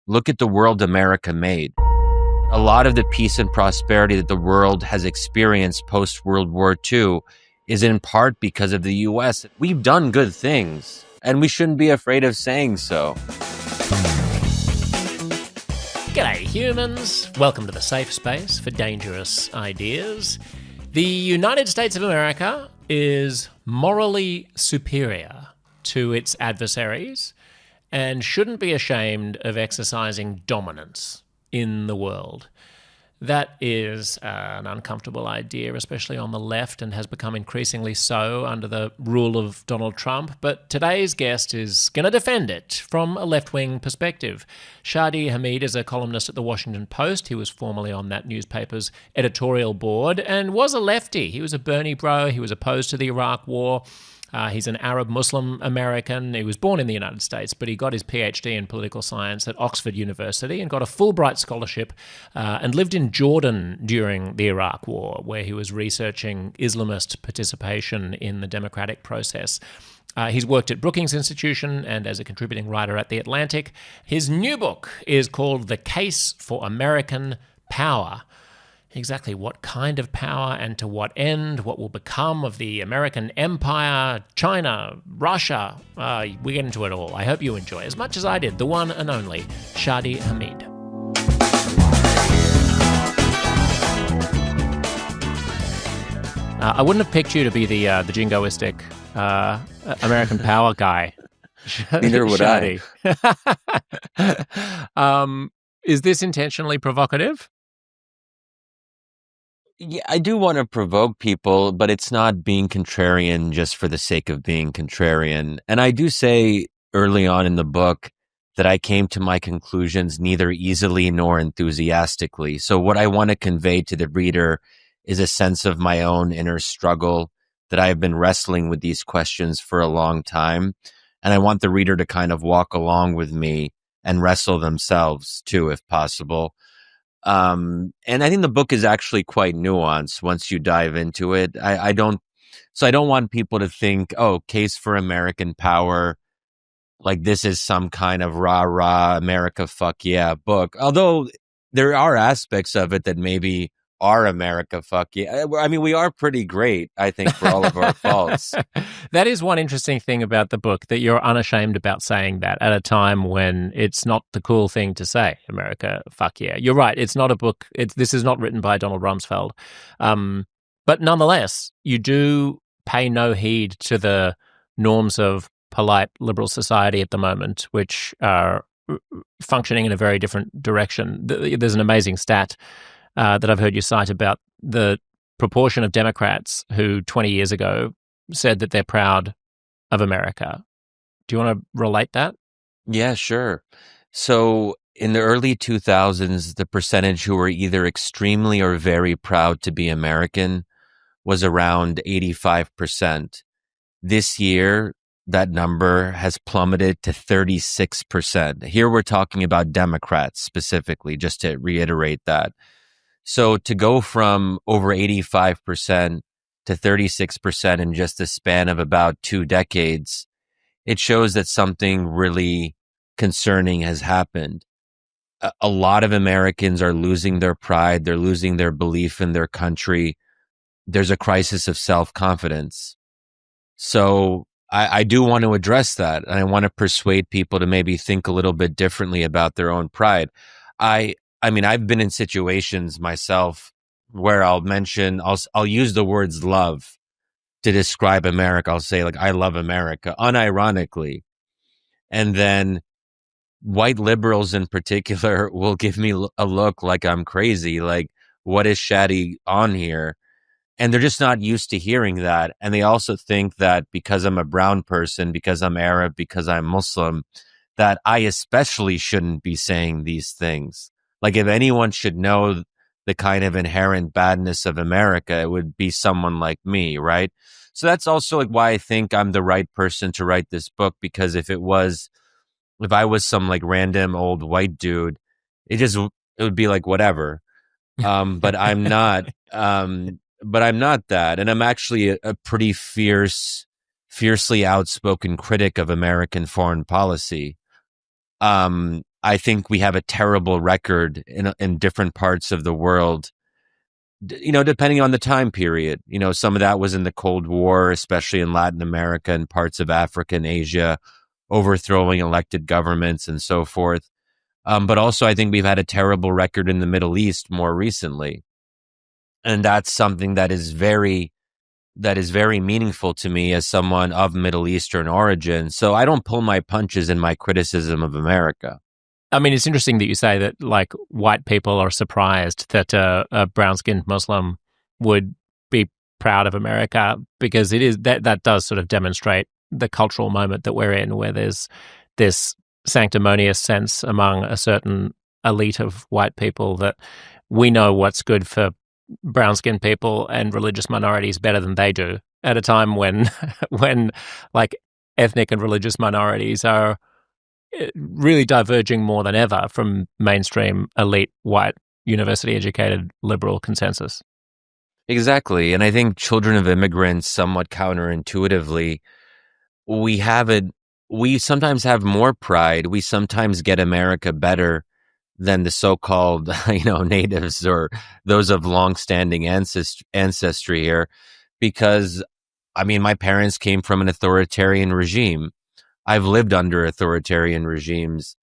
Look at the world America made. A lot of the peace and prosperity that the world has experienced post-World War II is in part because of the U.S. We've done good things, and we shouldn't be afraid of saying so. G'day, humans. Welcome to the safe space for dangerous ideas. The United States of America is morally superior to its adversaries and shouldn't be ashamed of exercising dominance in the world. That is an uncomfortable idea, especially on the left, and has become increasingly so under the rule of Donald Trump. But today's guest is going to defend it from a left-wing perspective. Shadi Hamid is a columnist at the Washington Post. He was formerly on that newspaper's editorial board and was a lefty. He was a Bernie bro. He was opposed to the Iraq War. He's an Arab Muslim American. He was born in the United States, but he got his PhD in political science at Oxford University and got a Fulbright Scholarship and lived in Jordan during the Iraq War, where he was researching Islamist participation in the democratic process. He's worked at Brookings Institution and as a contributing writer at The Atlantic. His new book is called The Case for American Power. Exactly what kind of power and to what end, what will become of the American empire, China, Russia. We get into it all. I hope you enjoy as much as I did. The one and only Shadi Hamid. I wouldn't have picked you to be the jingoistic American power guy. Neither would I. Is this intentionally provocative? Yeah, I do want to provoke people, but it's not being contrarian just for the sake of being contrarian. And I do say early on in the book that I came to my conclusions neither easily nor enthusiastically. So what I want to convey to the reader is a sense of my own inner struggle, that I have been wrestling with these questions for a long time. And I want the reader to kind of walk along with me and wrestle themselves too, if possible. And I think the book is actually quite nuanced once you dive into it. I don't want people to think, oh, Case for American Power, like this is some kind of rah-rah America fuck yeah book. Although there are aspects of it that maybe are America fuck yeah. I mean, we are pretty great, I think, for all of our faults. That is one interesting thing about the book, that you're unashamed about saying that at a time when it's not the cool thing to say, America fuck yeah. You're right. It's not a book. This is not written by Donald Rumsfeld. But nonetheless, you do pay no heed to the norms of polite liberal society at the moment, which are functioning in a very different direction. There's an amazing stat that I've heard you cite about the proportion of Democrats who 20 years ago said that they're proud of America. Do you want to relate that? Yeah, sure. So in the early 2000s, the percentage who were either extremely or very proud to be American was around 85%. This year, that number has plummeted to 36%. Here we're talking about Democrats specifically, just to reiterate that. So to go from over 85% to 36% in just the span of about 2 decades, it shows that something really concerning has happened. A lot of Americans are losing their pride. They're losing their belief in their country. There's a crisis of self-confidence. So I do want to address that, and I want to persuade people to maybe think a little bit differently about their own pride. I mean, I've been in situations myself where I'll use the words love to describe America. I'll say, like, I love America, unironically. And then white liberals in particular will give me a look like I'm crazy. Like, what is Shadi on here? And they're just not used to hearing that. And they also think that because I'm a brown person, because I'm Arab, because I'm Muslim, that I especially shouldn't be saying these things. Like, if anyone should know the kind of inherent badness of America, it would be someone like me, right? So that's also like why I think I'm the right person to write this book, because if I was some like random old white dude, it would be like whatever. But I'm not. But I'm not that, and I'm actually a pretty fiercely outspoken critic of American foreign policy. I think we have a terrible record in different parts of the world, depending on the time period. Some of that was in the Cold War, especially in Latin America and parts of Africa and Asia, overthrowing elected governments and so forth. But also, I think we've had a terrible record in the Middle East more recently. And that's something that is very meaningful to me as someone of Middle Eastern origin. So I don't pull my punches in my criticism of America. I mean, it's interesting that you say that, like, white people are surprised that a brown-skinned Muslim would be proud of America, because it is that does sort of demonstrate the cultural moment that we're in, where there's this sanctimonious sense among a certain elite of white people that we know what's good for brown-skinned people and religious minorities better than they do, at a time when when like ethnic and religious minorities are really diverging more than ever from mainstream elite white university educated liberal consensus. Exactly. And I think children of immigrants, somewhat counterintuitively, we have it. We sometimes have more pride. We sometimes get America better than the so-called, natives or those of long-standing ancestry here, because, I mean, my parents came from an authoritarian regime. I've lived under authoritarian regimes.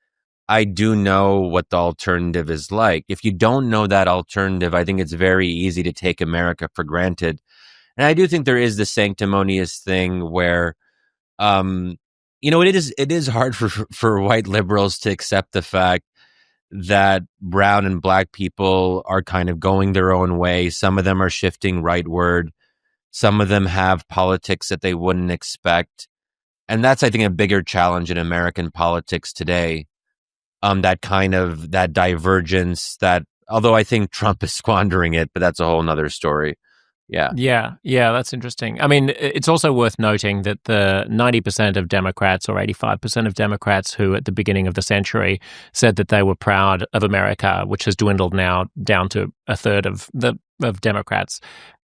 I do know what the alternative is like. If you don't know that alternative, I think it's very easy to take America for granted. And I do think there is the sanctimonious thing where, it is hard for white liberals to accept the fact that brown and black people are kind of going their own way. Some of them are shifting rightward. Some of them have politics that they wouldn't expect. And that's, I think, a bigger challenge in American politics today. That divergence, that, although I think Trump is squandering it, but that's a whole nother story. Yeah. Yeah, that's interesting. I mean, it's also worth noting that the 90% of Democrats or 85% of Democrats who at the beginning of the century said that they were proud of America, which has dwindled now down to a third of Democrats,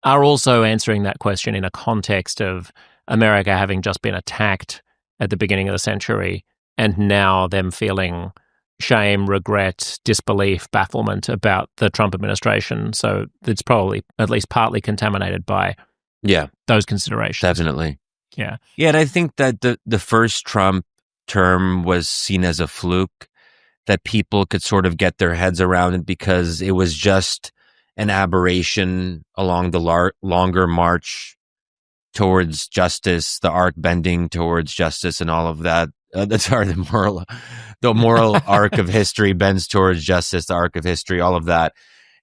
are also answering that question in a context of America having just been attacked at the beginning of the century, and now them feeling shame, regret, disbelief, bafflement about the Trump administration. So it's probably at least partly contaminated by those considerations. Definitely. Yeah. Yeah, and I think that the first Trump term was seen as a fluke, that people could sort of get their heads around it because it was just an aberration along the longer march towards justice, the arc bending towards justice and all of that. The moral arc of history bends towards justice, the arc of history, all of that.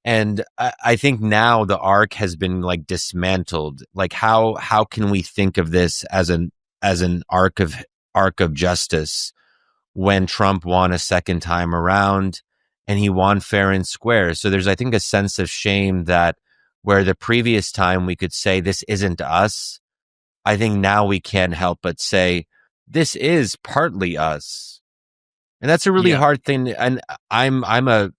And I think now the arc has been like dismantled. Like how can we think of this as an arc of justice when Trump won a second time around and he won fair and square? So there's, I think, a sense of shame that where the previous time we could say this isn't us, I think now we can't help but say this is partly us. And that's a really hard thing. And I'm a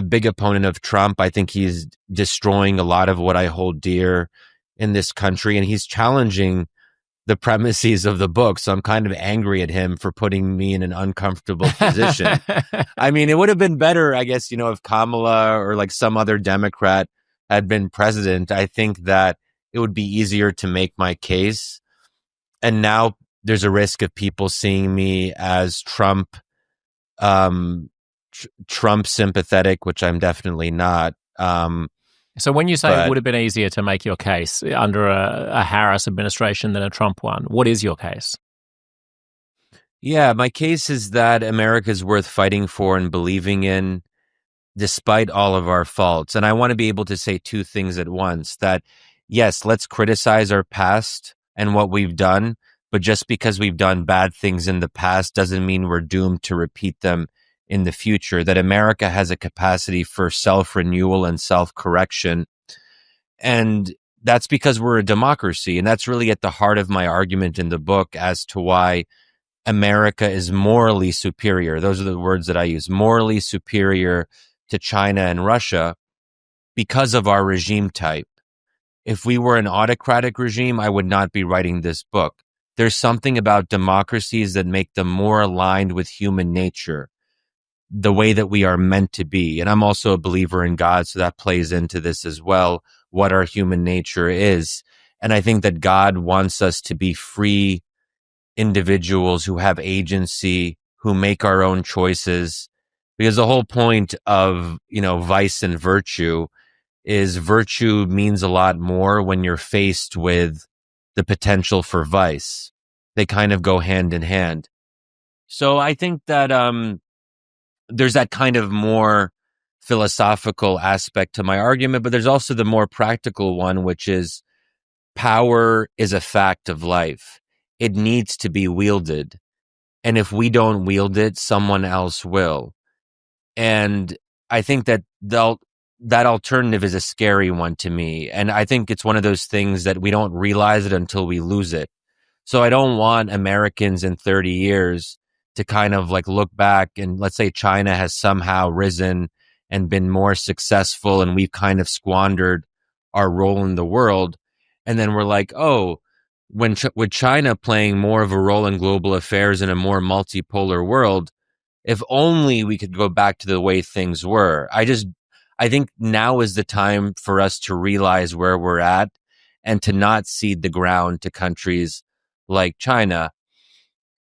big opponent of Trump. I think he's destroying a lot of what I hold dear in this country, and he's challenging the premises of the book. So I'm kind of angry at him for putting me in an uncomfortable position. I mean, it would have been better, I guess, if Kamala or like some other Democrat had been president. I think that it would be easier to make my case. And now there's a risk of people seeing me as Trump sympathetic, which I'm definitely not. So when you say it would have been easier to make your case under a Harris administration than a Trump one, what is your case? Yeah, my case is that America is worth fighting for and believing in, despite all of our faults. And I want to be able to say two things at once: that yes, let's criticize our past and what we've done, but just because we've done bad things in the past doesn't mean we're doomed to repeat them in the future. That America has a capacity for self-renewal and self-correction. And that's because we're a democracy. And that's really at the heart of my argument in the book as to why America is morally superior. Those are the words that I use: morally superior to China and Russia because of our regime type. If we were an autocratic regime, I would not be writing this book. There's something about democracies that make them more aligned with human nature. the way that we are meant to be. And I'm also a believer in God, so that plays into this as well, what our human nature is. And I think that God wants us to be free individuals who have agency, who make our own choices. Because the whole point of, vice and virtue means a lot more when you're faced with the potential for vice. They kind of go hand in hand. So I think that there's that kind of more philosophical aspect to my argument, but there's also the more practical one, which is power is a fact of life. It needs to be wielded. And if we don't wield it, someone else will. And I think that that alternative is a scary one to me. And I think it's one of those things that we don't realize it until we lose it. So I don't want Americans in 30 years to kind of like look back and let's say China has somehow risen and been more successful and we've kind of squandered our role in the world. And then we're like, oh, with China playing more of a role in global affairs in a more multipolar world, if only we could go back to the way things were. I think now is the time for us to realize where we're at and to not cede the ground to countries like China.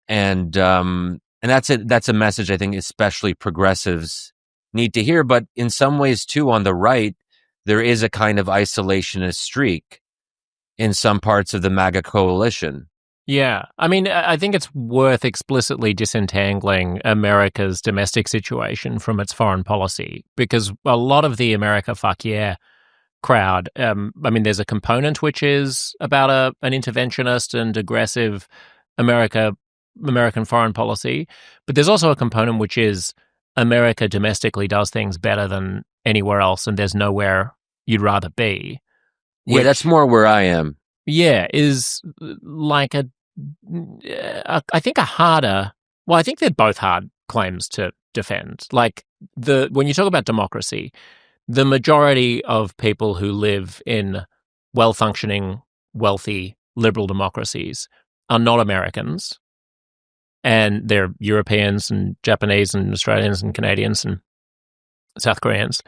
And that's a message I think especially progressives need to hear. But in some ways too, on the right, there is a kind of isolationist streak in some parts of the MAGA coalition. Yeah. I mean, I think it's worth explicitly disentangling America's domestic situation from its foreign policy, because a lot of the America fuck yeah crowd, there's a component which is about an interventionist and aggressive American foreign policy, but there's also a component which is America domestically does things better than anywhere else and there's nowhere you'd rather be. Yeah, that's more where I am. Yeah, is like I think a harder, well, I think they're both hard claims to defend. Like when you talk about democracy, the majority of people who live in well-functioning, wealthy, liberal democracies are not Americans. And they're Europeans and Japanese and Australians and Canadians and South Koreans.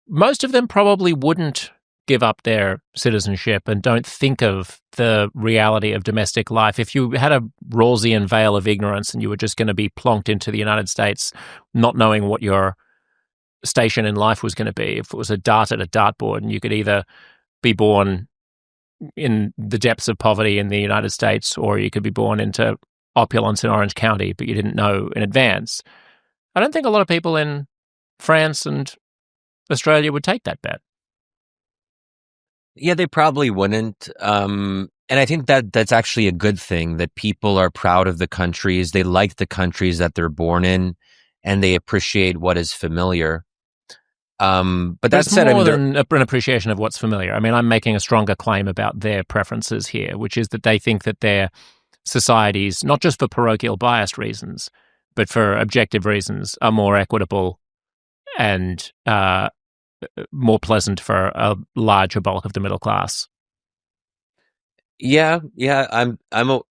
Most of them probably wouldn't give up their citizenship and don't think of the reality of domestic life. If you had a Rawlsian veil of ignorance and you were just going to be plonked into the United States, not knowing what your station in life was going to be, if it was a dart at a dartboard and you could either be born in the depths of poverty in the United States or you could be born into opulence in Orange County, but you didn't know in advance, I don't think a lot of people in France and Australia would take that bet. Yeah, they probably wouldn't. And I think that that's actually a good thing, that people are proud of the countries. They like the countries that they're born in and they appreciate what is familiar. But that said, more than an appreciation of what's familiar. I mean, I'm making a stronger claim about their preferences here, which is that they think that their societies, not just for parochial biased reasons, but for objective reasons, are more equitable and more pleasant for a larger bulk of the middle class. Yeah, I'm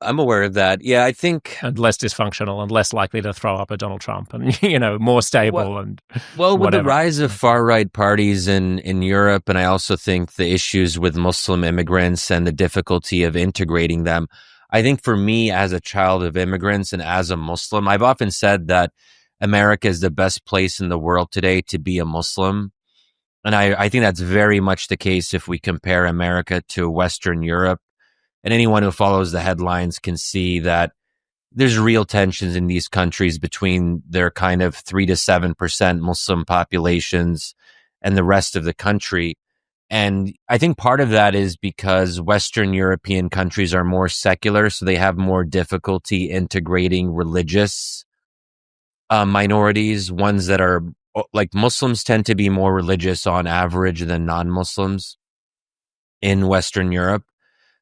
aware of that. Yeah, I think, and less dysfunctional and less likely to throw up a Donald Trump, and more stable with the rise of far right parties in Europe, and I also think the issues with Muslim immigrants and the difficulty of integrating them. I think for me, as a child of immigrants and as a Muslim, I've often said that America is the best place in the world today to be a Muslim. And I think that's very much the case if we compare America to Western Europe. And anyone who follows the headlines can see that there's real tensions in these countries between their kind of 3 to 7% Muslim populations and the rest of the country. And I think part of that is because Western European countries are more secular, so they have more difficulty integrating religious minorities, ones that are like Muslims tend to be more religious on average than non-Muslims in Western Europe.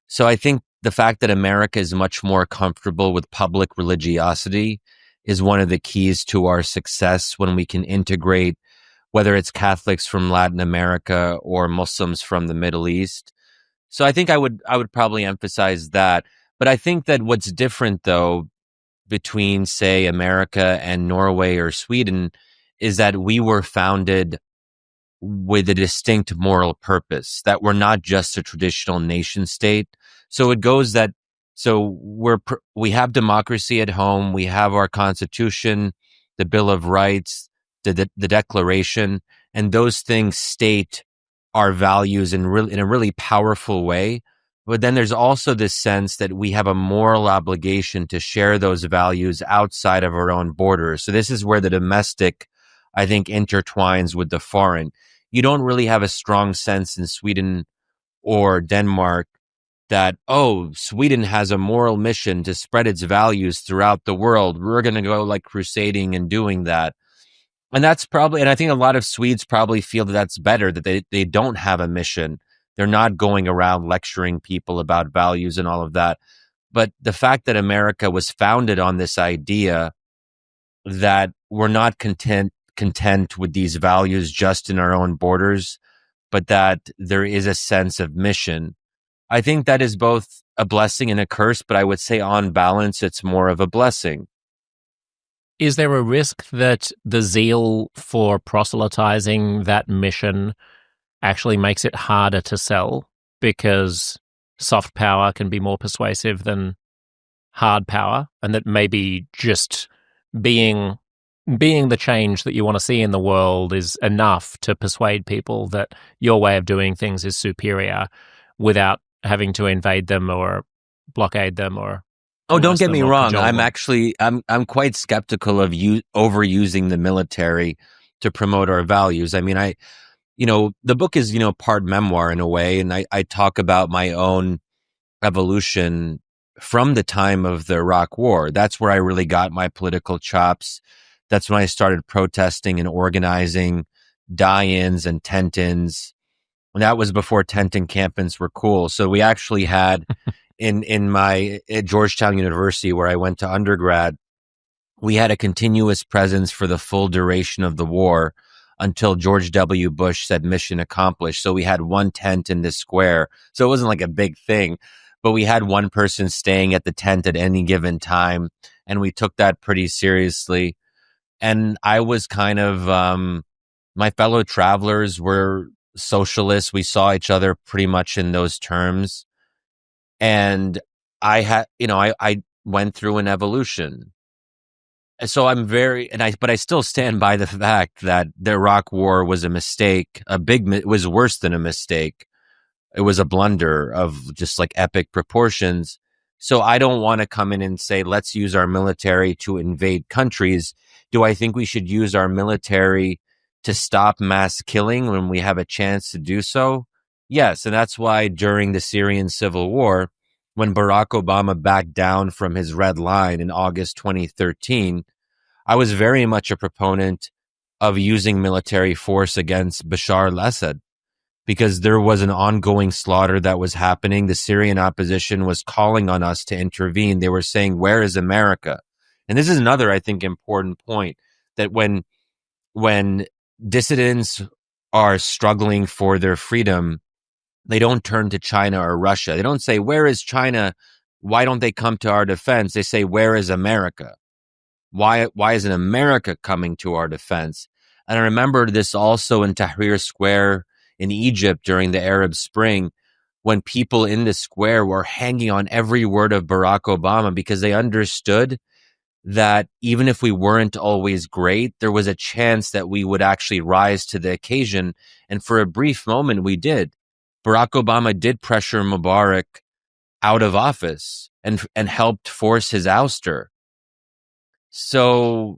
So I think the fact that America is much more comfortable with public religiosity is one of the keys to our success when we can integrate, whether it's Catholics from Latin America or Muslims from the Middle East. So I think I would probably emphasize that. But I think that what's different, though, between, say, America and Norway or Sweden is that we were founded with a distinct moral purpose, that we're not just a traditional nation state. So it goes that, so we have democracy at home, we have our constitution, the Bill of Rights, the Declaration, and those things state our values in a really powerful way. But then there's also this sense that we have a moral obligation to share those values outside of our own borders. So this is where the domestic, I think, intertwines with the foreign. You don't really have a strong sense in Sweden or Denmark that, oh, Sweden has a moral mission to spread its values throughout the world. We're going to go like crusading and doing that. And that's probably, and I think a lot of Swedes probably feel that that's better, that they don't have a mission. They're not going around lecturing people about values and all of that. But the fact that America was founded on this idea that we're not content with these values just in our own borders, but that there is a sense of mission. I think that is both a blessing and a curse, but I would say on balance, it's more of a blessing. Is there a risk that the zeal for proselytizing that mission actually makes it harder to sell because soft power can be more persuasive than hard power, and that maybe just being the change that you want to see in the world is enough to persuade people that your way of doing things is superior without having to invade them or blockade them or Oh, don't get me wrong. them? I'm quite skeptical of overusing the military to promote our values. I mean, the book is, part memoir in a way, and I talk about my own evolution from the time of the Iraq War. That's where I really got my political chops. That's when I started protesting and organizing die-ins and tent-ins. And that was before tent encampments were cool. So we actually had at Georgetown University, where I went to undergrad, we had a continuous presence for the full duration of the war until George W. Bush said mission accomplished. So we had one tent in this square. So it wasn't like a big thing, but we had one person staying at the tent at any given time. And we took that pretty seriously. And I was kind of, my fellow travelers were socialists. We saw each other pretty much in those terms. And I went through an evolution. So but I still stand by the fact that the Iraq War was a mistake. It was worse than a mistake. It was a blunder of just like epic proportions. So I don't want to come in and say, let's use our military to invade countries. Do I think we should use our military to stop mass killing when we have a chance to do so? Yes. And that's why during the Syrian civil war, when Barack Obama backed down from his red line in August 2013, I was very much a proponent of using military force against Bashar al-Assad, because there was an ongoing slaughter that was happening. The Syrian opposition was calling on us to intervene. They were saying, where is America? And this is another, I think, important point, that when dissidents are struggling for their freedom, they don't turn to China or Russia. They don't say, where is China? Why don't they come to our defense? They say, where is America? Why isn't America coming to our defense? And I remember this also in Tahrir Square in Egypt during the Arab Spring, when people in the square were hanging on every word of Barack Obama because they understood that even if we weren't always great, there was a chance that we would actually rise to the occasion. And for a brief moment, we did. Barack Obama did pressure Mubarak out of office and helped force his ouster. So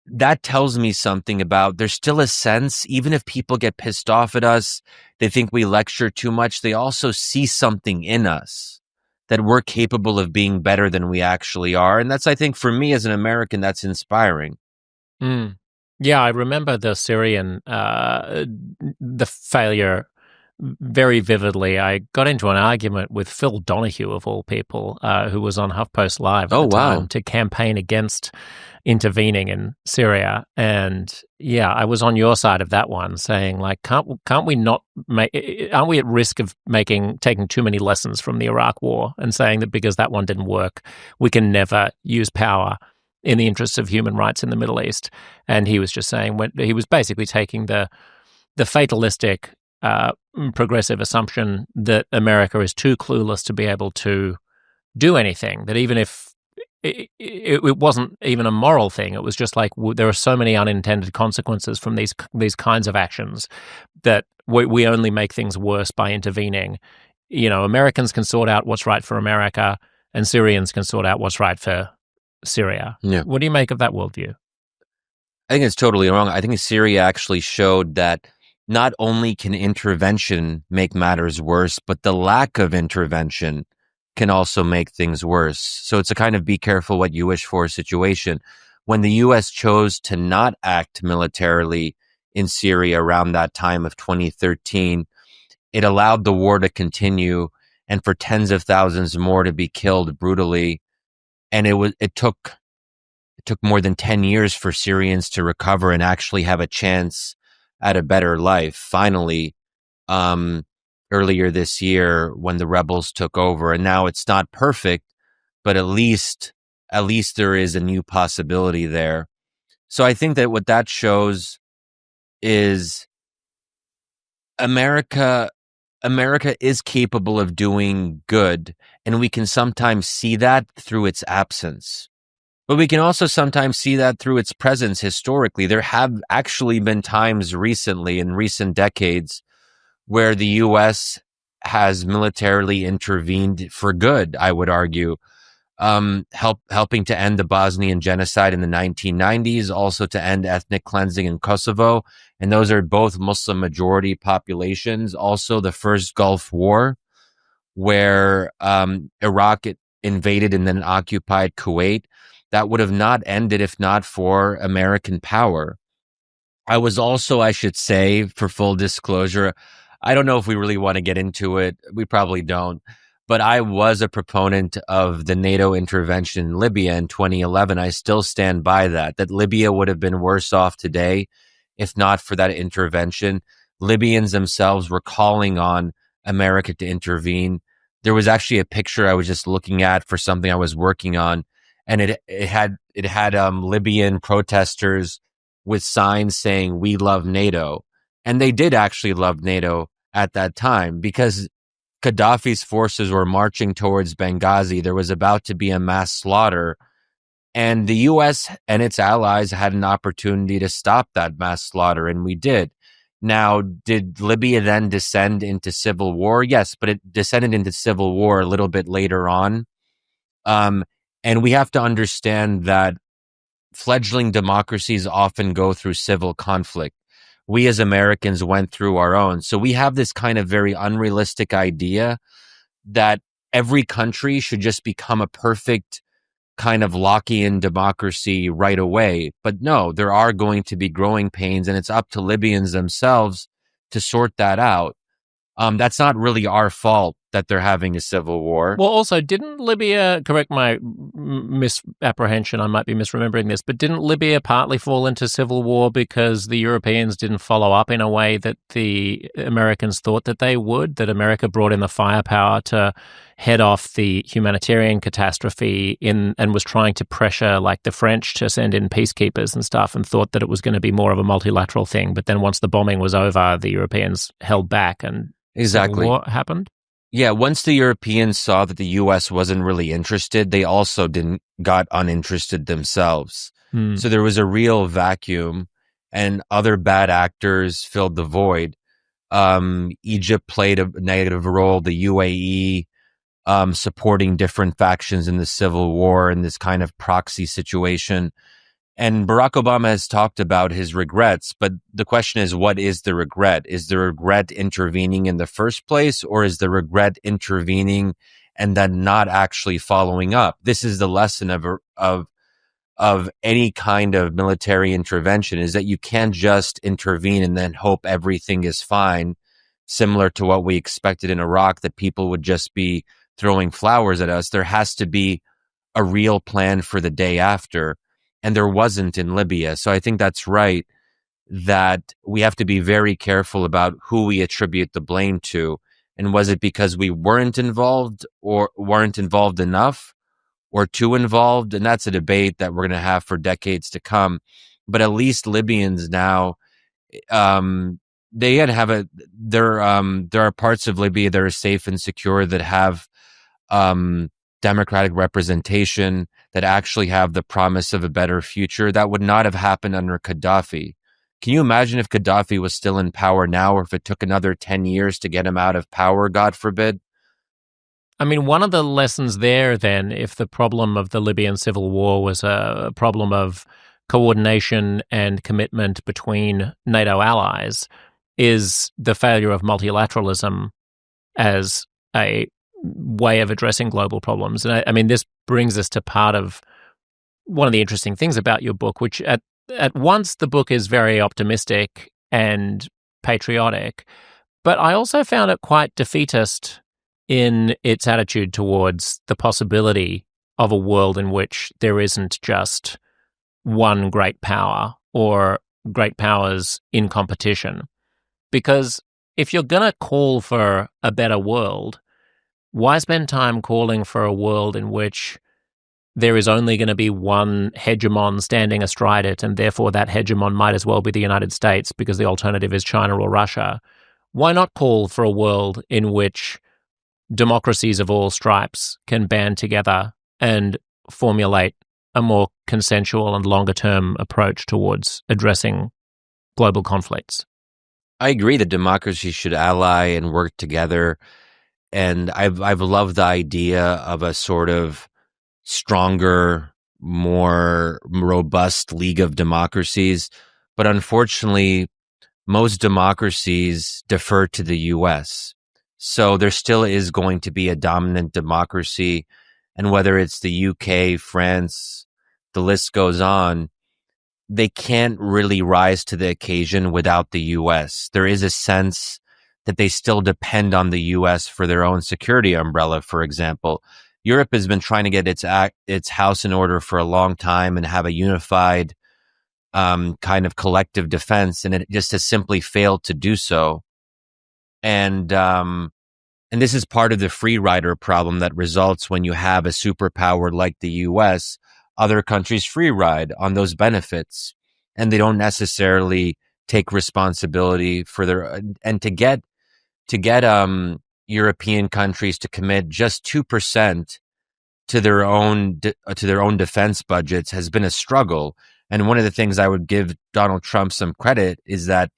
that tells me something about, there's still a sense, even if people get pissed off at us, they think we lecture too much, they also see something in us that we're capable of being better than we actually are. And that's, I think, for me as an American, that's inspiring. Yeah, I remember the Syrian, the failure very vividly. I got into an argument with Phil Donahue, of all people, who was on HuffPost Live at Oh, the time wow. to campaign against intervening in Syria. And yeah, I was on your side of that one, saying like, can't we not make? Aren't we at risk of taking too many lessons from the Iraq War and saying that because that one didn't work, we can never use power in the interests of human rights in the Middle East? And he was just saying, when he was basically taking the fatalistic progressive assumption that America is too clueless to be able to do anything, that even if it wasn't even a moral thing, it was just like there are so many unintended consequences from these kinds of actions that we only make things worse by intervening. You know, Americans can sort out what's right for America, and Syrians can sort out what's right for Syria. Yeah. What do you make of that worldview? I think it's totally wrong. I think Syria actually showed that not only can intervention make matters worse, but the lack of intervention can also make things worse. So it's a kind of be careful what you wish for situation. When the U.S. chose to not act militarily in Syria around that time of 2013, it allowed the war to continue and for tens of thousands more to be killed brutally. And it took more than 10 years for Syrians to recover and actually have a chance at a better life. Finally, earlier this year when the rebels took over, and now it's not perfect, but at least there is a new possibility there. So I think that what that shows is America is capable of doing good, and we can sometimes see that through its absence. But we can also sometimes see that through its presence historically. There have actually been times recently, in recent decades, where the U.S. has militarily intervened for good, I would argue, helping to end the Bosnian genocide in the 1990s, also to end ethnic cleansing in Kosovo. And those are both Muslim majority populations. Also, the first Gulf War, where Iraq invaded and then occupied Kuwait. That would have not ended if not for American power. I was also, I should say, for full disclosure, I don't know if we really want to get into it. We probably don't. But I was a proponent of the NATO intervention in Libya in 2011. I still stand by that Libya would have been worse off today if not for that intervention. Libyans themselves were calling on America to intervene. There was actually a picture I was just looking at for something I was working on, and it had Libyan protesters with signs saying "We love NATO," and they did actually love NATO at that time because Gaddafi's forces were marching towards Benghazi. There was about to be a mass slaughter, and the U.S. and its allies had an opportunity to stop that mass slaughter, and we did. Now, did Libya then descend into civil war? Yes, but it descended into civil war a little bit later on. And we have to understand that fledgling democracies often go through civil conflict. We as Americans went through our own. So we have this kind of very unrealistic idea that every country should just become a perfect kind of Lockean democracy right away. But no, there are going to be growing pains, and it's up to Libyans themselves to sort that out. That's not really our fault that they're having a civil war. Well, also, didn't Libya, correct my misapprehension, I might be misremembering this, but didn't Libya partly fall into civil war because the Europeans didn't follow up in a way that the Americans thought that they would, that America brought in the firepower to head off the humanitarian catastrophe and was trying to pressure like the French to send in peacekeepers and stuff, and thought that it was going to be more of a multilateral thing. But then once the bombing was over, the Europeans held back and exactly civil war happened. Yeah, once the Europeans saw that the U.S. wasn't really interested, they also got uninterested themselves. So there was a real vacuum, and other bad actors filled the void. Egypt played a negative role, the UAE supporting different factions in the civil war in this kind of proxy situation. And Barack Obama has talked about his regrets, but the question is, what is the regret? Is the regret intervening in the first place, or is the regret intervening and then not actually following up? This is the lesson of any kind of military intervention, is that you can't just intervene and then hope everything is fine. similar to what we expected in Iraq, that people would just be throwing flowers at us. There has to be a real plan for the day after. And there wasn't in Libya. So I think that's right, that we have to be very careful about who we attribute the blame to. And was it because we weren't involved or weren't involved enough or too involved? And that's a debate that we're going to have for decades to come. But at least Libyans now, they have there are parts of Libya that are safe and secure, that have democratic representation, that actually have the promise of a better future. That would not have happened under Gaddafi. Can you imagine if Gaddafi was still in power now, or if it took another 10 years to get him out of power, God forbid? I mean, one of the lessons there, then, if the problem of the Libyan civil war was a problem of coordination and commitment between NATO allies, is the failure of multilateralism as a way of addressing global problems. And I mean, this brings us to part of one of the interesting things about your book, which at once the book is very optimistic and patriotic, but I also found it quite defeatist in its attitude towards the possibility of a world in which there isn't just one great power or great powers in competition. Because if you're going to call for a better world, why spend time calling for a world in which there is only going to be one hegemon standing astride it, and therefore that hegemon might as well be the United States because the alternative is China or Russia? Why not call for a world in which democracies of all stripes can band together and formulate a more consensual and longer-term approach towards addressing global conflicts? I agree that democracy should ally and work together. And I've loved the idea of a sort of stronger, more robust League of Democracies. But unfortunately, most democracies defer to the US. So there still is going to be a dominant democracy. And whether it's the UK, France, the list goes on, they can't really rise to the occasion without the US. There is a sense that they still depend on the US for their own security umbrella, for example. Europe has been trying to get its house in order for a long time and have a unified kind of collective defense, and it just has simply failed to do so. And this is part of the free rider problem that results when you have a superpower like the US. Other countries free ride on those benefits, and they don't necessarily take responsibility for their, and to get European countries to commit just 2% to their own defense budgets has been a struggle. And one of the things I would give Donald Trump some credit is that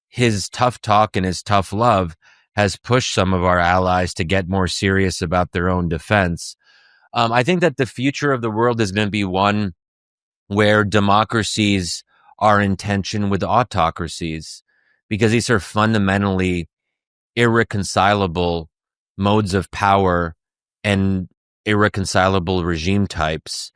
his tough talk and his tough love has pushed some of our allies to get more serious about their own defense. I think that the future of the world is going to be one where democracies are in tension with autocracies, because these are fundamentally irreconcilable modes of power and irreconcilable regime types.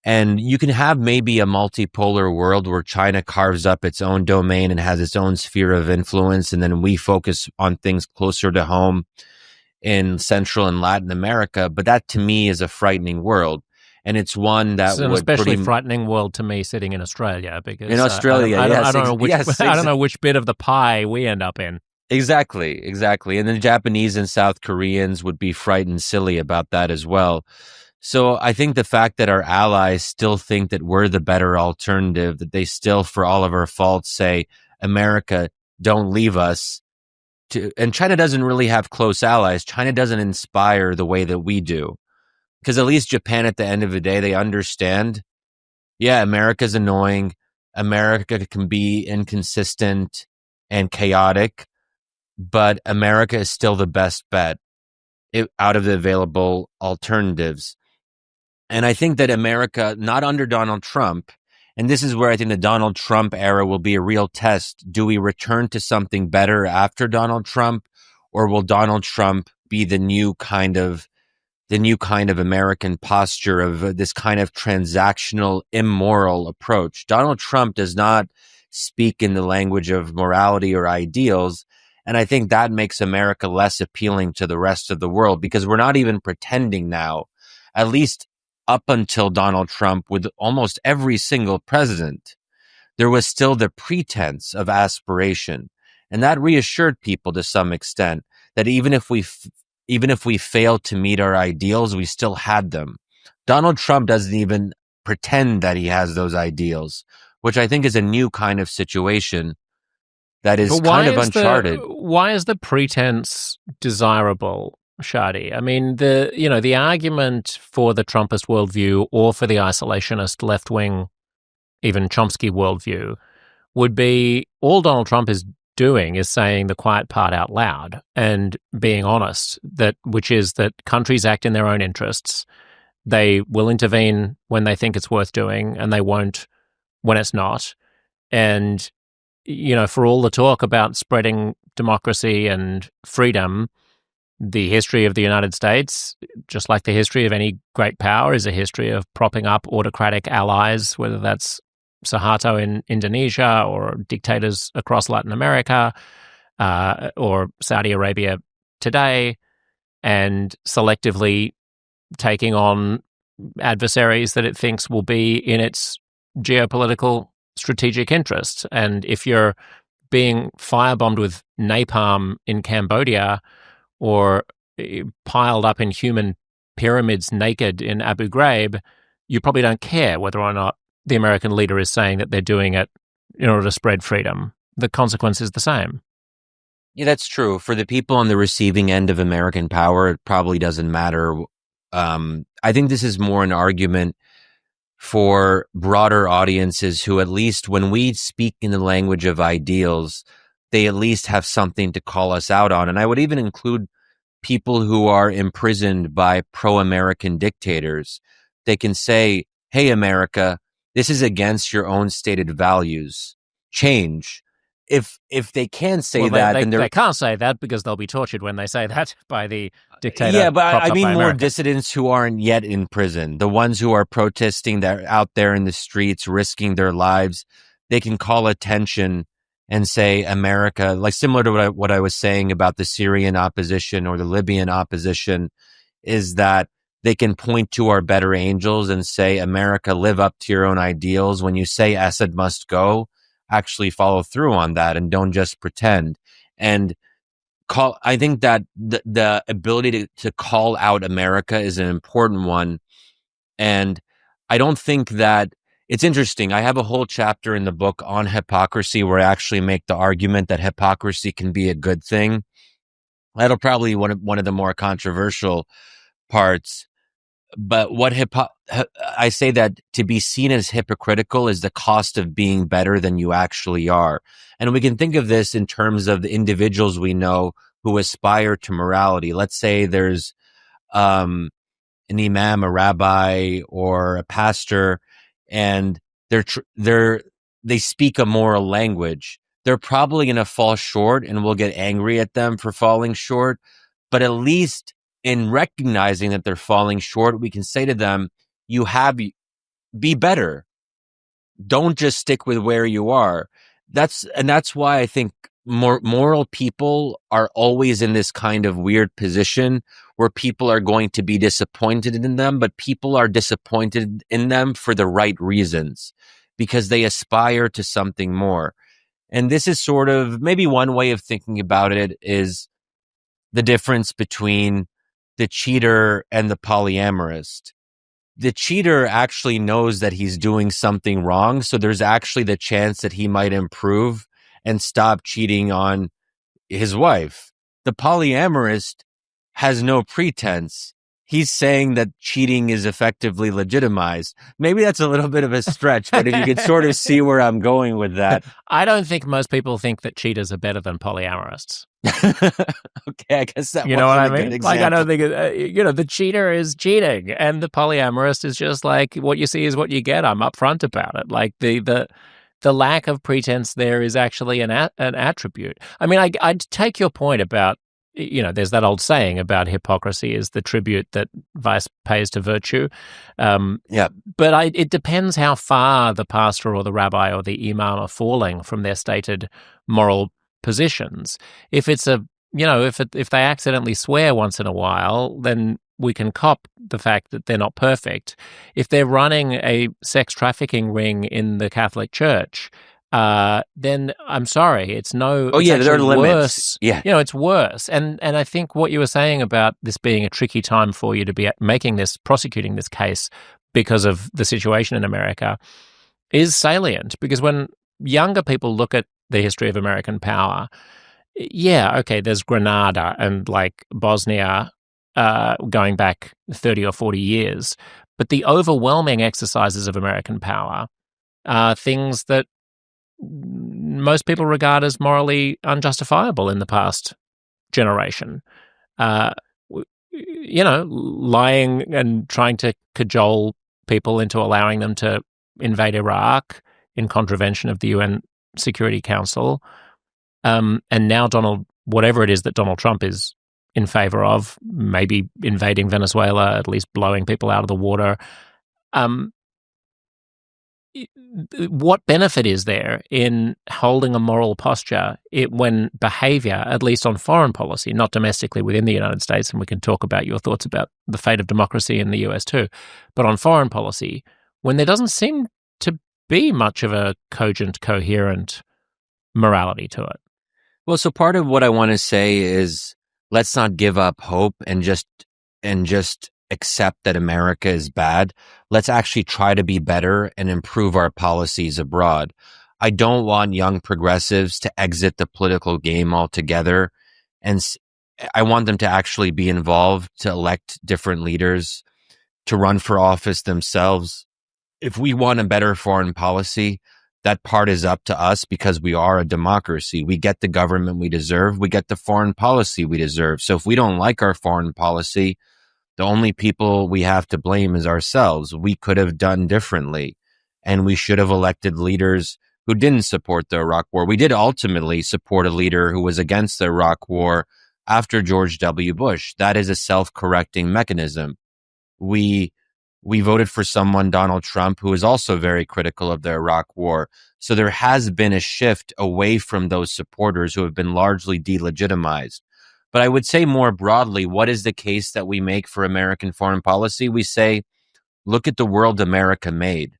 And you can have maybe a multipolar world where China carves up its own domain and has its own sphere of influence, and then we focus on things closer to home in Central and Latin America. But that, to me, is a frightening world. And it's one that it's an would especially frightening world to me sitting in Australia, because in Australia, I don't know which bit of the pie we end up in. Exactly. And the Japanese and South Koreans would be frightened silly about that as well. So I think the fact that our allies still think that we're the better alternative, that they still, for all of our faults, say, America, don't leave us. And China doesn't really have close allies. China doesn't inspire the way that we do. Because at least Japan, at the end of the day, they understand, yeah, America's annoying. America can be inconsistent and chaotic, but America is still the best bet out of the available alternatives. And I think that America, not under Donald Trump, and this is where I think the Donald Trump era will be a real test. Do we return to something better after Donald Trump, or will Donald Trump be the new kind of American posture of this kind of transactional, immoral approach? Donald Trump does not speak in the language of morality or ideals. And I think that makes America less appealing to the rest of the world, because we're not even pretending now, at least up until Donald Trump, with almost every single president, there was still the pretense of aspiration. And that reassured people to some extent that even if we failed to meet our ideals, we still had them. Donald Trump doesn't even pretend that he has those ideals, which I think is a new kind of situation that is But kind of uncharted. why is the pretense desirable, Shadi? I mean, the argument for the Trumpist worldview or for the isolationist left wing, even Chomsky worldview, would be all Donald Trump is doing is saying the quiet part out loud and being honest, which is that countries act in their own interests. They will intervene when they think it's worth doing, and they won't when it's not. And for all the talk about spreading democracy and freedom, the history of the United States, just like the history of any great power, is a history of propping up autocratic allies, whether that's Suharto in Indonesia or dictators across Latin America or Saudi Arabia today, and selectively taking on adversaries that it thinks will be in its geopolitical strategic interests. And if you're being firebombed with napalm in Cambodia or piled up in human pyramids naked in Abu Ghraib, you probably don't care whether or not the American leader is saying that they're doing it in order to spread freedom. The consequence is the same. Yeah, that's true. For the people on the receiving end of American power, it probably doesn't matter. I think this is more an argument for broader audiences who, at least when we speak in the language of ideals, they at least have something to call us out on. And I would even include people who are imprisoned by pro-American dictators. They can say, hey, America, this is against your own stated values. Change. If they can say that, then they can't say that because they'll be tortured when they say that by the dictator. Yeah, but I mean more America. dissidents who aren't yet in prison. The ones who are protesting, that are out there in the streets, risking their lives. They can call attention and say, America, like similar to what I was saying about the Syrian opposition or the Libyan opposition, is that they can point to our better angels and say, America, live up to your own ideals. When you say Assad must go, actually follow through on that and don't just pretend. And I think that the ability to call out America is an important one. And I don't think that it's interesting. I have a whole chapter in the book on hypocrisy where I actually make the argument that hypocrisy can be a good thing. That'll probably one of the more controversial parts. But I say that to be seen as hypocritical is the cost of being better than you actually are. And we can think of this in terms of the individuals we know who aspire to morality. Let's say there's an imam, a rabbi, or a pastor, and they speak a moral language. They're probably going to fall short, and we'll get angry at them for falling short. But at least in recognizing that they're falling short, we can say to them, be better. Don't just stick with where you are. That's why I think moral people are always in this kind of weird position where people are going to be disappointed in them, but people are disappointed in them for the right reasons because they aspire to something more. And this is sort of maybe one way of thinking about it is the difference between the cheater and the polyamorist. The cheater actually knows that he's doing something wrong, so there's actually the chance that he might improve and stop cheating on his wife. The polyamorist has no pretense. He's saying that cheating is effectively legitimized. Maybe that's a little bit of a stretch, but if you could sort of see where I'm going with that. I don't think most people think that cheaters are better than polyamorists. Okay, I guess that you know what I a mean. good example. Like I don't think the cheater is cheating, and the polyamorist is just like what you see is what you get. I'm upfront about it. Like the lack of pretense there is actually an attribute. I mean, I'd take your point about there's that old saying about hypocrisy is the tribute that vice pays to virtue. Yeah, but it depends how far the pastor or the rabbi or the imam are falling from their stated moral positions. If it's if they accidentally swear once in a while, then we can cop the fact that they're not perfect. If they're running a sex trafficking ring in the Catholic Church, then I'm sorry, it's Oh yeah, there actually are limits. worse. Yeah. It's worse. And I think what you were saying about this being a tricky time for you to be prosecuting this case because of the situation in America is salient, because when younger people look at the history of American power, yeah, okay, there's Grenada and like Bosnia going back 30 or 40 years, but the overwhelming exercises of American power are things that most people regard as morally unjustifiable in the past generation. Uh, lying and trying to cajole people into allowing them to invade Iraq in contravention of the UN Security Council. And now whatever it is that Donald Trump is in favor of, maybe invading Venezuela, at least blowing people out of the water. What benefit is there in holding a moral posture when behavior, at least on foreign policy, not domestically within the United States, and we can talk about your thoughts about the fate of democracy in the US too, but on foreign policy, when there doesn't seem to be much of a cogent, coherent morality to it? Well, so part of what I want to say is let's not give up hope and just accept that America is bad. Let's actually try to be better and improve our policies abroad. I don't want young progressives to exit the political game altogether. And I want them to actually be involved, to elect different leaders, to run for office themselves. If we want a better foreign policy, that part is up to us because we are a democracy. We get the government we deserve. We get the foreign policy we deserve. So if we don't like our foreign policy, the only people we have to blame is ourselves. We could have done differently, and we should have elected leaders who didn't support the Iraq War. We did ultimately support a leader who was against the Iraq War after George W. Bush. That is a self-correcting mechanism. We voted for someone, Donald Trump, who is also very critical of the Iraq War. So there has been a shift away from those supporters who have been largely delegitimized. But I would say more broadly, what is the case that we make for American foreign policy? We say, look at the world America made.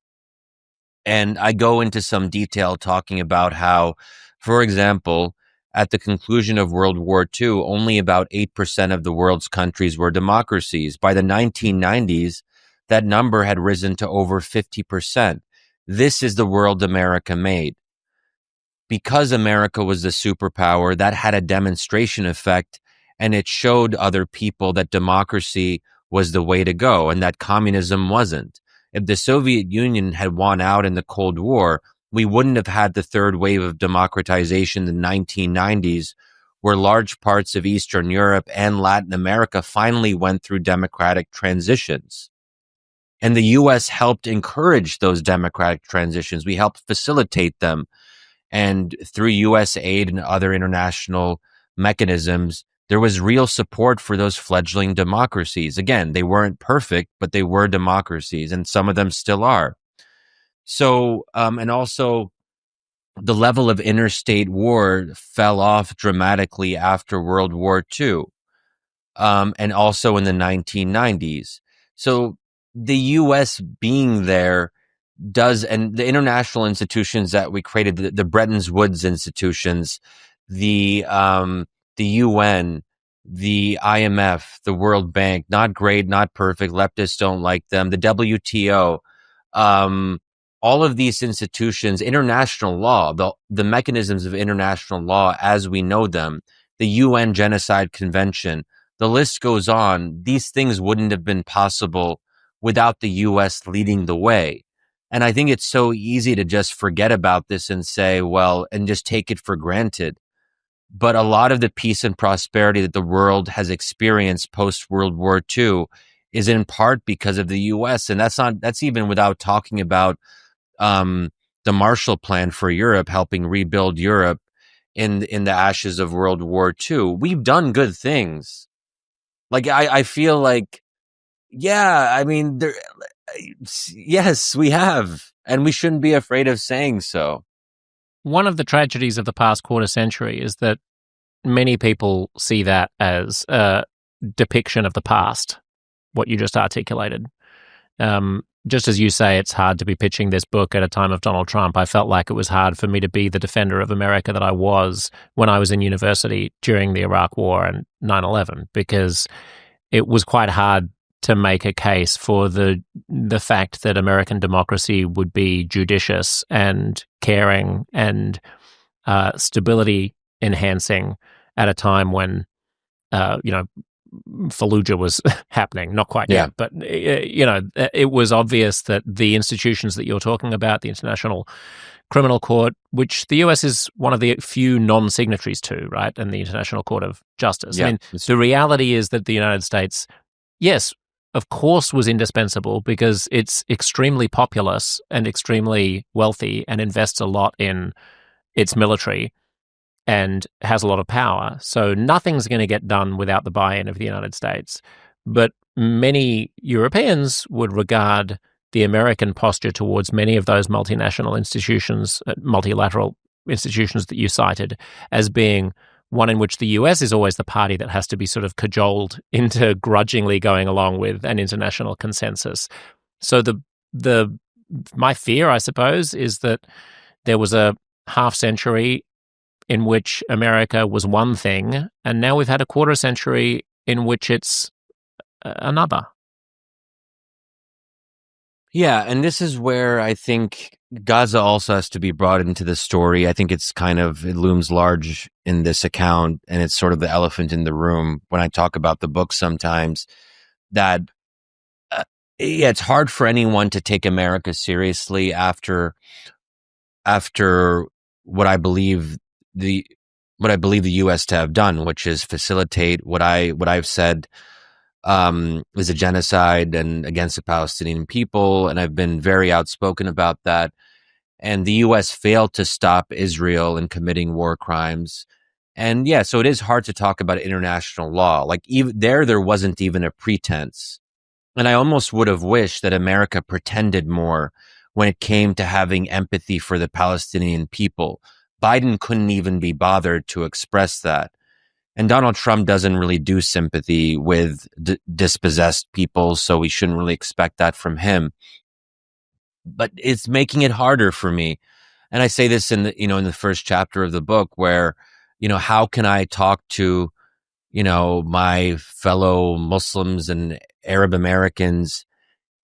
And I go into some detail talking about how, for example, at the conclusion of World War II, only about 8% of the world's countries were democracies. By the 1990s, that number had risen to over 50%. This is the world America made. Because America was the superpower, that had a demonstration effect, and it showed other people that democracy was the way to go and that communism wasn't. If the Soviet Union had won out in the Cold War, we wouldn't have had the third wave of democratization in the 1990s, where large parts of Eastern Europe and Latin America finally went through democratic transitions. And the U.S. helped encourage those democratic transitions. We helped facilitate them. And through U.S. aid and other international mechanisms, there was real support for those fledgling democracies. Again, they weren't perfect, but they were democracies, and some of them still are. So, and also the level of interstate war fell off dramatically after World War II, and also in the 1990s. So the U.S. being there and the international institutions that we created, the Bretton Woods institutions, the UN, the IMF, the World Bank, not great, not perfect. Leftists don't like them. The WTO, all of these institutions, international law, the mechanisms of international law as we know them, the UN Genocide Convention, the list goes on. These things wouldn't have been possible without the U.S. leading the way. And I think it's so easy to just forget about this and say, well, and just take it for granted. But a lot of the peace and prosperity that the world has experienced post World War II is in part because of the U.S. And that's even without talking about the Marshall Plan for Europe, helping rebuild Europe in the ashes of World War II. We've done good things. Like, I feel like, yeah, I mean, yes, we have. And we shouldn't be afraid of saying so. one of the tragedies of the past quarter century is that many people see that as a depiction of the past, what you just articulated. Just as you say, it's hard to be pitching this book at a time of Donald Trump. I felt like it was hard for me to be the defender of America that I was when I was in university during the Iraq War and 9/11, because it was quite hard to make a case for the fact that American democracy would be judicious and caring and stability enhancing at a time when Fallujah was happening. Not quite yet, but it was obvious that the institutions that you're talking about, the International Criminal Court, which the US is one of the few non-signatories to, right, and the International Court of Justice. Yeah, I mean, the reality is that the United States, yes, of course, was indispensable because it's extremely populous and extremely wealthy and invests a lot in its military and has a lot of power. So nothing's going to get done without the buy-in of the United States. But many Europeans would regard the American posture towards many of those multinational institutions, multilateral institutions that you cited, as being one in which the US is always the party that has to be sort of cajoled into grudgingly going along with an international consensus. So my fear, I suppose, is that there was a half century in which America was one thing, and now we've had a quarter century in which it's another. Yeah, and this is where I think Gaza also has to be brought into the story. I think it looms large in this account, and it's sort of the elephant in the room when I talk about the book sometimes, that it's hard for anyone to take America seriously after what I believe the U.S. to have done, which is facilitate what I've said is a genocide and against the Palestinian people, and I've been very outspoken about that. And the U.S. failed to stop Israel in committing war crimes. And yeah, so it is hard to talk about international law. Like even there wasn't even a pretense. And I almost would have wished that America pretended more when it came to having empathy for the Palestinian people. Biden couldn't even be bothered to express that. And Donald Trump doesn't really do sympathy with dispossessed people, so we shouldn't really expect that from him. But it's making it harder for me. And I say this in the first chapter of the book, where, how can I talk to, my fellow Muslims and Arab Americans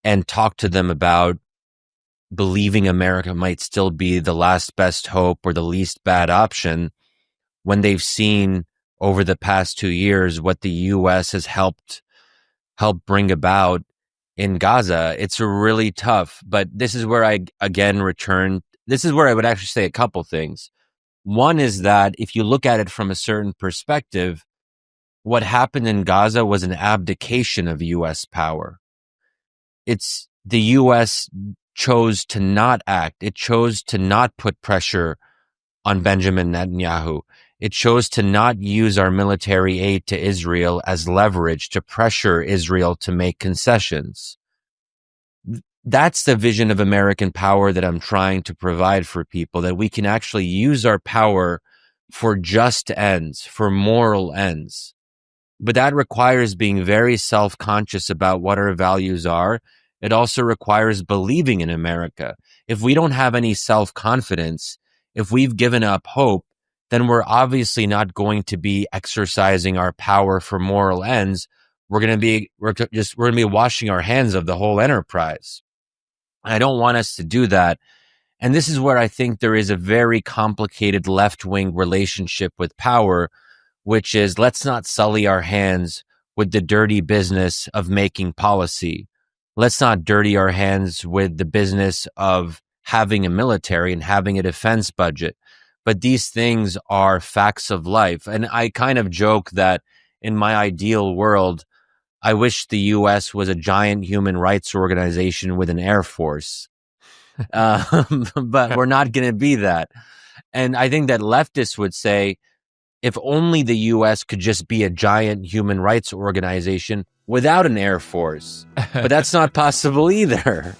and talk to them about believing America might still be the last best hope or the least bad option when they've seen over the past 2 years what the U.S. has helped bring about in Gaza. It's really tough, but this is where I again return. This is where I would actually say a couple things. One is that if you look at it from a certain perspective, what happened in Gaza was an abdication of U.S. power. It's the U.S. chose to not act. It chose to not put pressure on Benjamin Netanyahu. It chose to not use our military aid to Israel as leverage to pressure Israel to make concessions. That's the vision of American power that I'm trying to provide for people, that we can actually use our power for just ends, for moral ends. But that requires being very self-conscious about what our values are. It also requires believing in America. If we don't have any self-confidence, if we've given up hope, then we're obviously not going to be exercising our power for moral ends. We're going to be washing our hands of the whole enterprise. I don't want us to do that. And this is where I think there is a very complicated left-wing relationship with power, which is, let's not sully our hands with the dirty business of making policy. Let's not dirty our hands with the business of having a military and having a defense budget. But these things are facts of life. And I kind of joke that in my ideal world, I wish the U.S. was a giant human rights organization with an air force. But we're not going to be that. And I think that leftists would say, if only the U.S. could just be a giant human rights organization without an air force. But that's not possible either.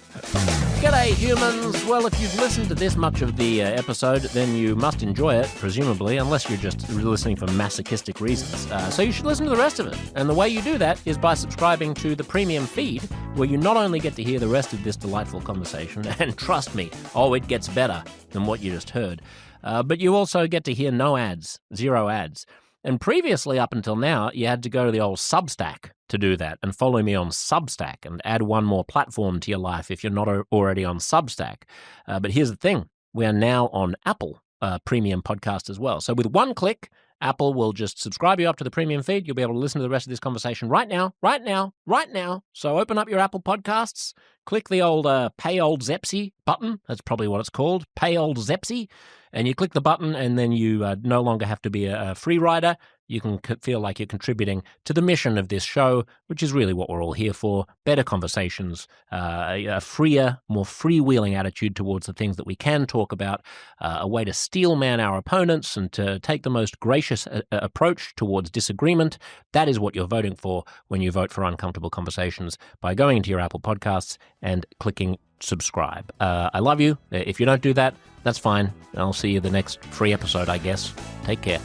G'day, humans! Well, if you've listened to this much of the episode, then you must enjoy it, presumably, unless you're just listening for masochistic reasons. So you should listen to the rest of it. And the way you do that is by subscribing to the premium feed, where you not only get to hear the rest of this delightful conversation, and trust me, it gets better than what you just heard, but you also get to hear no ads, zero ads. And previously, up until now, you had to go to the old Substack to do that and follow me on Substack and add one more platform to your life if you're not already on Substack. But here's the thing. We are now on Apple Premium Podcast as well. So with one click, Apple will just subscribe you up to the premium feed. You'll be able to listen to the rest of this conversation right now. So open up your Apple Podcasts, click the old Pay Old Zepsy button. That's probably what it's called, Pay Old Zepsy. And you click the button, and then you no longer have to be a free rider. You can feel like you're contributing to the mission of this show, which is really what we're all here for: better conversations, a freer, more freewheeling attitude towards the things that we can talk about, a way to steelman our opponents and to take the most gracious approach towards disagreement. That is what you're voting for when you vote for Uncomfortable Conversations by going into your Apple Podcasts and clicking subscribe. I love you. If you don't do that, that's fine. I'll see you the next free episode, I guess. Take care.